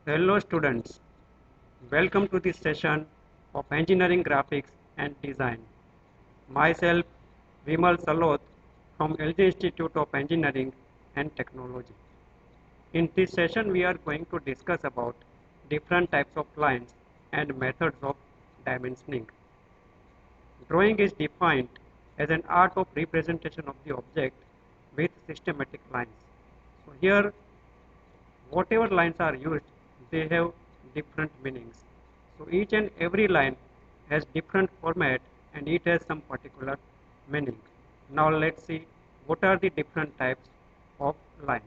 Hello students, welcome to this session of Engineering Graphics and Design. Myself Vimal Saloth from LG Institute of Engineering and Technology. In this session we are going to discuss about different types of lines and methods of dimensioning. Drawing is defined as an art of representation of the object with systematic lines. So here whatever lines are used, they have different meanings. So each and every line has different format and it has some particular meaning. Now let's see what are the different types of lines.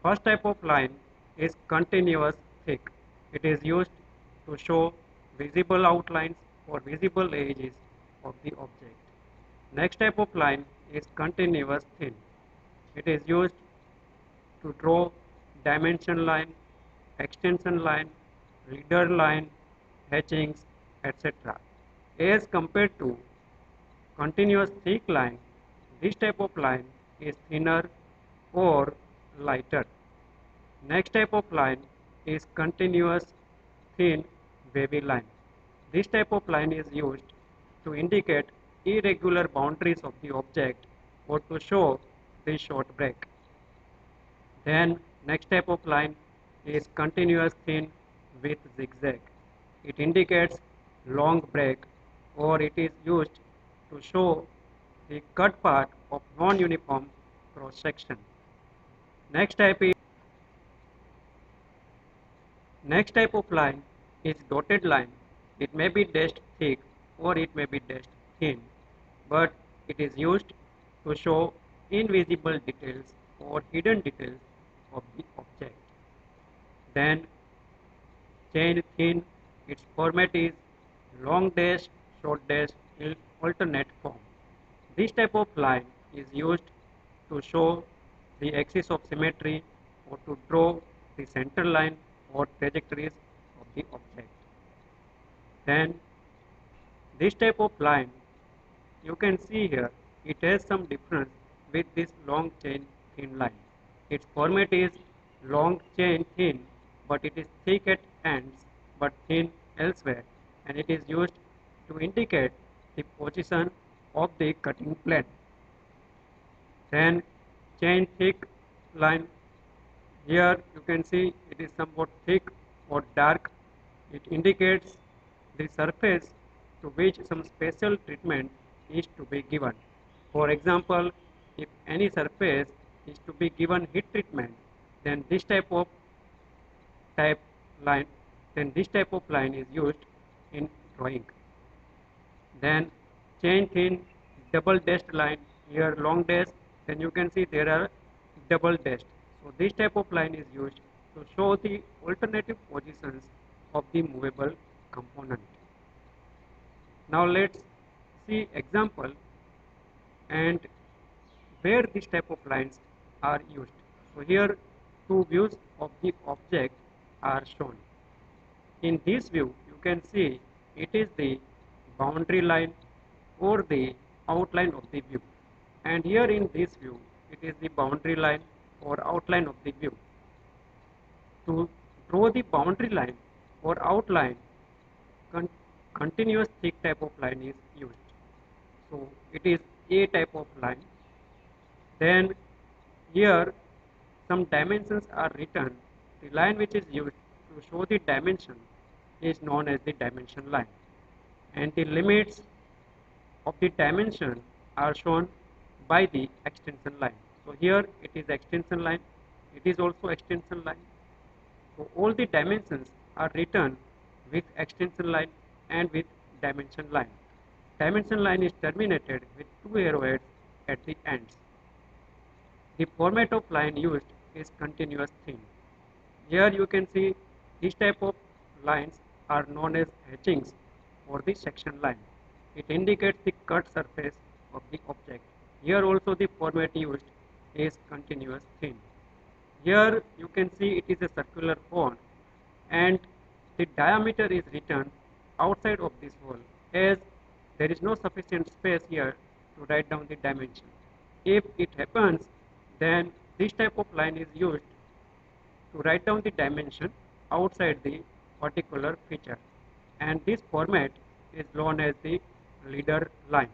First type of line is continuous thick. It is used to show visible outlines or visible edges of the object. Next type of line is continuous thin. It is used to draw dimension line, extension line, leader line, hatchings, etc. As compared to continuous thick line, this type of line is thinner or lighter. Next type of line is continuous thin wavy line. This type of line is used to indicate irregular boundaries of the object or to show the short break. Then next type of line is continuous thin with zigzag. It indicates long break or it is used to show the cut part of non-uniform cross section. Next type of line is dotted line. It may be dashed thick or it may be dashed thin, but it is used to show invisible details or hidden details of the object. Then chain thin, its format is long dash, short dash in alternate form. This type of line is used to show the axis of symmetry or to draw the center line or trajectories of the object. Then this type of line, you can see here, it has some difference with this long chain thin line. Its format is long chain thin, but it is thick at ends but thin elsewhere, and it is used to indicate the position of the cutting plane. Then chain thick line, here you can see it is somewhat thick or dark. It indicates the surface to which some special treatment is to be given. For example, if any surface is to be given heat treatment, then this type of line is used in drawing. Then chain thin double dashed line, here long dash, then you can see there are double dashed. So this type of line is used to show the alternative positions of the movable component. Now let's see example and where this type of lines are used. So here two views of the object are shown. In this view you can see it is the boundary line or the outline of the view, and here in this view it is the boundary line or outline of the view. To draw the boundary line or outline, continuous thick type of line is used. So it is a type of line. Then here some dimensions are written. The line which is used to show the dimension is known as the dimension line, and the limits of the dimension are shown by the extension line. So here it is extension line, it is also extension line. So all the dimensions are written with extension line and with dimension line. Dimension line is terminated with two arrowheads at the ends. The format of line used is continuous thin. Here you can see this type of lines are known as hatchings or the section line. It indicates the cut surface of the object. Here also the format used is continuous thin. Here you can see it is a circular cone and the diameter is written outside of this hole, as there is no sufficient space here to write down the dimension. If it happens, then this type of line is used to write down the dimension outside the particular feature, and this format is known as the leader line,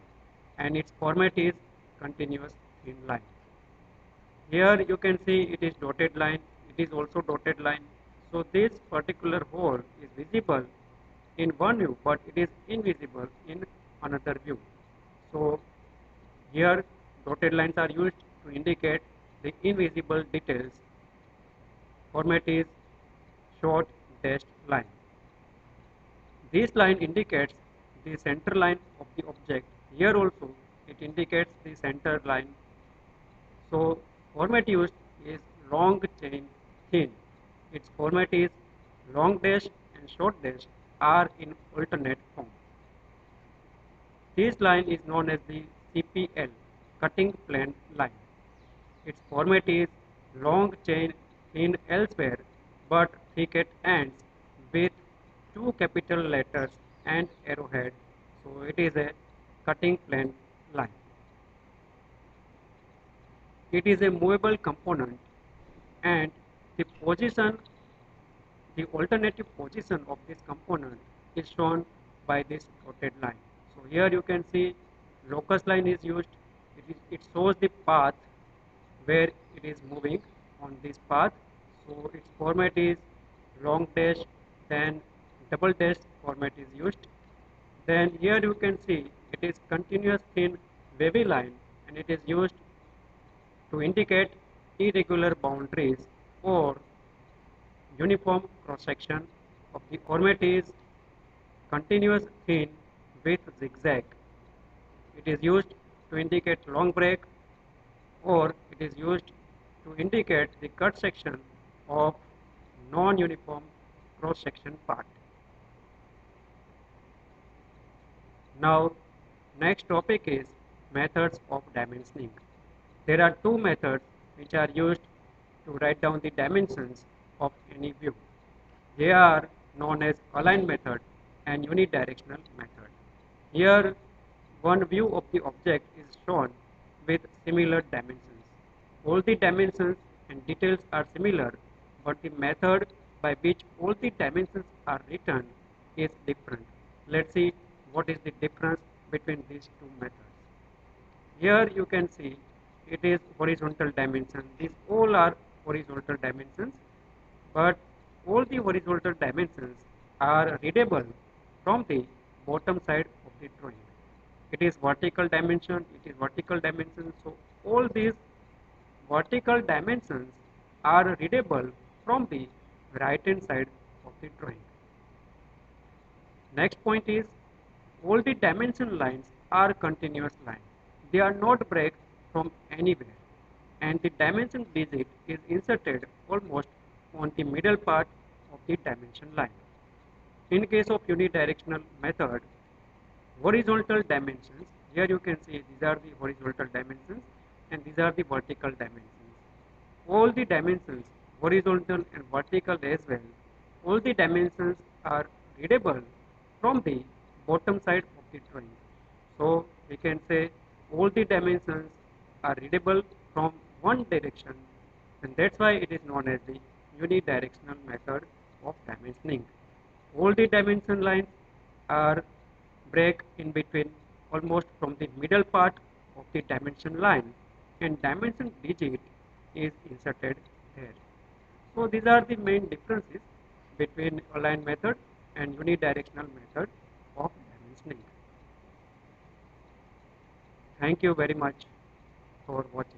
and its format is continuous thin line. Here you can see it is dotted line, it is also dotted line. So this particular hole is visible in one view, but it is invisible in another view. So here dotted lines are used to indicate the invisible details. Format is short dashed line. This line indicates the center line of the object. Here also it indicates the center line. So format used is long chain thin. Its format is long dash and short dash are in alternate form. This line is known as the CPL, cutting plane line. Its format is long chain thin elsewhere but thick at ends with two capital letters and arrowhead. So it is a cutting plane line. It is a movable component, and the position, the alternative position of this component is shown by this dotted line. So here you can see locus line is used. It shows the path where it is moving on this path. So its format is long dash, then double dash format is used. Then here you can see it is continuous thin wavy line, and it is used to indicate irregular boundaries or uniform cross section of the format is continuous thin with zigzag. It is used to indicate long break, or it is used to indicate the cut section of non-uniform cross section part. Now next topic is methods of dimensioning. There are two methods which are used to write down the dimensions of any view. They are known as align method and unidirectional method. Here one view of the object is shown with similar dimensions. All the dimensions and details are similar, but the method by which all the dimensions are written is different. Let's see what is the difference between these two methods. Here you can see it is horizontal dimension. These all are horizontal dimensions, but all the horizontal dimensions are readable from the bottom side of the drawing. It is vertical dimension, it is vertical dimension. So all these vertical dimensions are readable from the right hand side of the drawing. Next point is all the dimension lines are continuous lines. They are not break from anywhere, and the dimension digit is inserted almost on the middle part of the dimension line. In case of unidirectional method, horizontal dimensions, here you can see these are the horizontal dimensions and these are the vertical dimensions. All the dimensions, horizontal and vertical as well, all the dimensions are readable from the bottom side of the drawing. So we can say all the dimensions are readable from one direction, and that's why it is known as the unidirectional method of dimensioning. All the dimension lines are break in between almost from the middle part of the dimension line, and dimension digit is inserted there. So these are the main differences between align method and unidirectional method of dimensioning. Thank you very much for watching.